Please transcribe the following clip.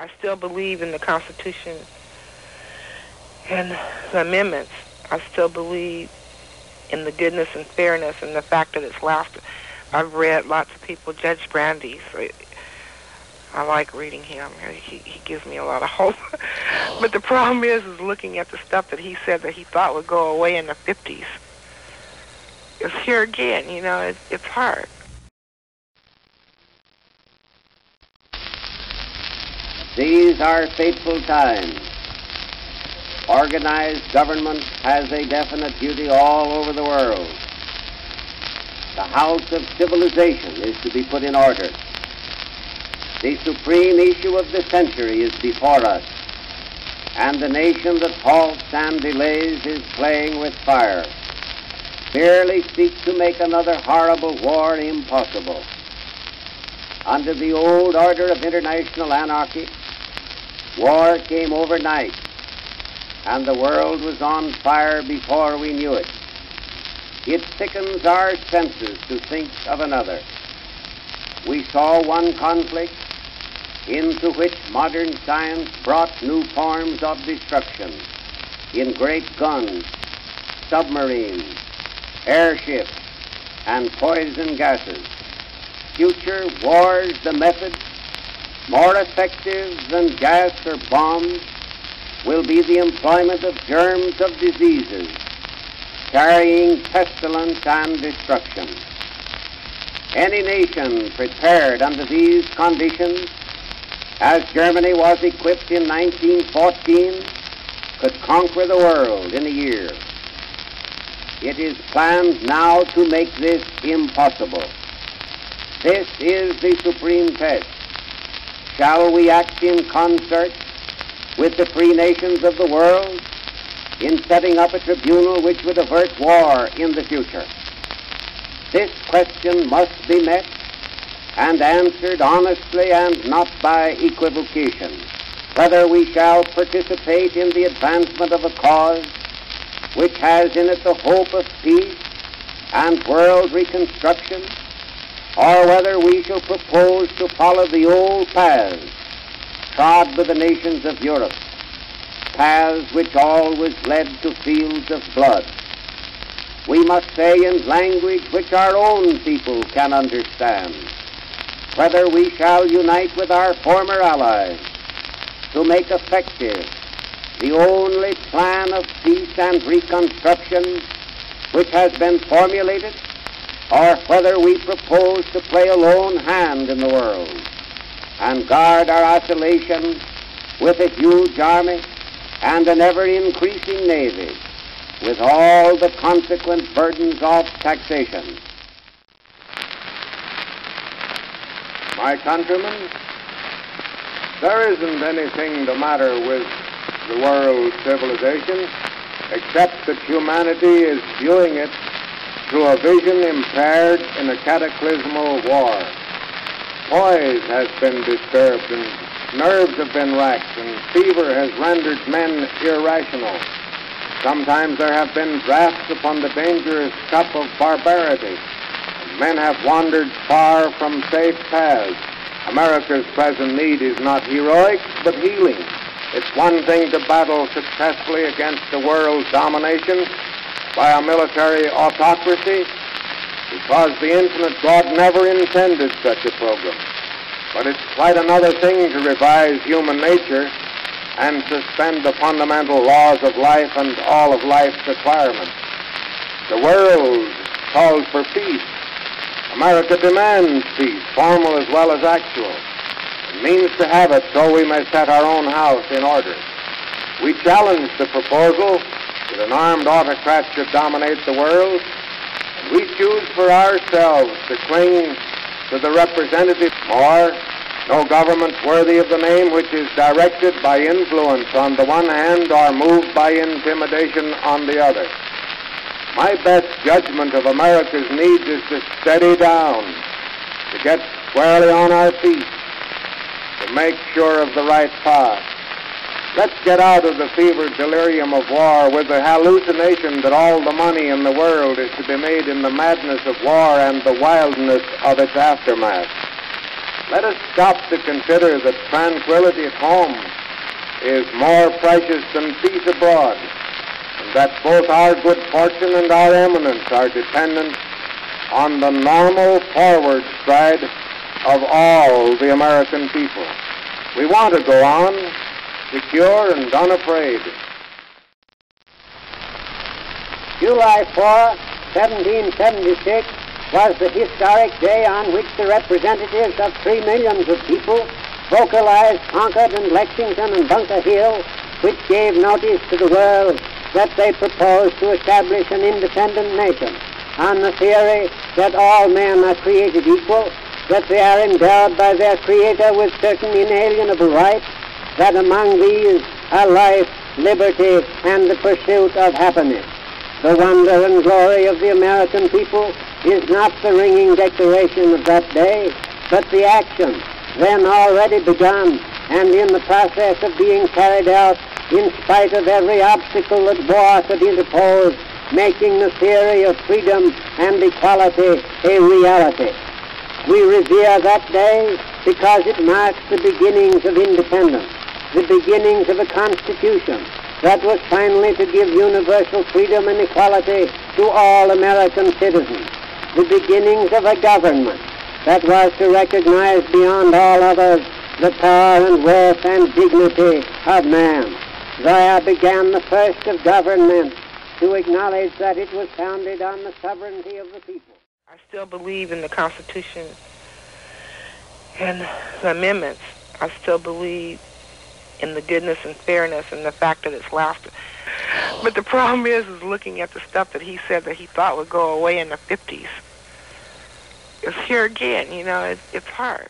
I still believe in the Constitution and the amendments. I still believe in the goodness and fairness and the fact that it's lasted. I've read lots of people, Judge Brandeis. I like reading him. He gives me a lot of hope. But the problem is looking at the stuff that he said that he thought would go away in the 50s. It's here again, you know, it's hard. These are fateful times. Organized government has a definite duty all over the world. The house of civilization is to be put in order. The supreme issue of the century is before us, and the nation that halts and delays is playing with fire. Merely seeks to make another horrible war impossible. Under the old order of international anarchy, war came overnight, and the world was on fire before we knew it. It sickens our senses to think of another. We saw one conflict into which modern science brought new forms of destruction in great guns, submarines, airships, and poison gases. Future wars, the method, more effective than gas or bombs, will be the employment of germs of diseases, carrying pestilence and destruction. Any nation prepared under these conditions, as Germany was equipped in 1914, could conquer the world in a year. It is planned now to make this impossible. This is the supreme test. Shall we act in concert with the free nations of the world in setting up a tribunal which would avert war in the future? This question must be met and answered honestly and not by equivocation. Whether we shall participate in the advancement of a cause which has in it the hope of peace and world reconstruction, or whether we shall propose to follow the old paths trod by the nations of Europe, paths which always led to fields of blood. We must say in language which our own people can understand, whether we shall unite with our former allies to make effective the only plan of peace and reconstruction which has been formulated, or whether we propose to play a lone hand in the world and guard our isolation with a huge army and an ever-increasing navy, with all the consequent burdens of taxation. My countrymen, there isn't anything the matter with the world's civilization except that humanity is viewing it through a vision impaired in a cataclysmal war. Poise has been disturbed, and nerves have been racked, and fever has rendered men irrational. Sometimes there have been draughts upon the dangerous cup of barbarity, and men have wandered far from safe paths. America's present need is not heroics, but healing. It's one thing to battle successfully against the world's domination by a military autocracy, because the infinite God never intended such a program. But it's quite another thing to revise human nature and suspend the fundamental laws of life and all of life's acquirements. The world calls for peace. America demands peace, formal as well as actual. It means to have it, so we may set our own house in order. We challenge the proposal that an armed autocrat should dominate the world, and we choose for ourselves to cling to the representative, or no government worthy of the name which is directed by influence on the one hand or moved by intimidation on the other. My best judgment of America's needs is to steady down, to get squarely on our feet, to make sure of the right path. Let's get out of the fevered delirium of war with the hallucination that all the money in the world is to be made in the madness of war and the wildness of its aftermath. Let us stop to consider that tranquility at home is more precious than peace abroad, and that both our good fortune and our eminence are dependent on the normal forward stride of all the American people. We want to go on, secure and unafraid. July 4, 1776 was the historic day on which the representatives of 3 millions of people vocalized Concord and Lexington and Bunker Hill, which gave notice to the world that they proposed to establish an independent nation on the theory that all men are created equal, that they are endowed by their Creator with certain inalienable rights, that among these are life, liberty, and the pursuit of happiness. The wonder and glory of the American people is not the ringing declaration of that day, but the action then already begun and in the process of being carried out in spite of every obstacle that war could interpose, making the theory of freedom and equality a reality. We revere that day because it marks the beginnings of independence, the beginnings of a constitution that was finally to give universal freedom and equality to all American citizens, the beginnings of a government that was to recognize beyond all others the power and worth and dignity of man. There began the first of government to acknowledge that it was founded on the sovereignty of the people. I still believe in the Constitution and the amendments. I still believe in the goodness and fairness and the fact that it's lasted. But the problem is looking at the stuff that he said that he thought would go away in the 50s. It's here again, you know, it's hard.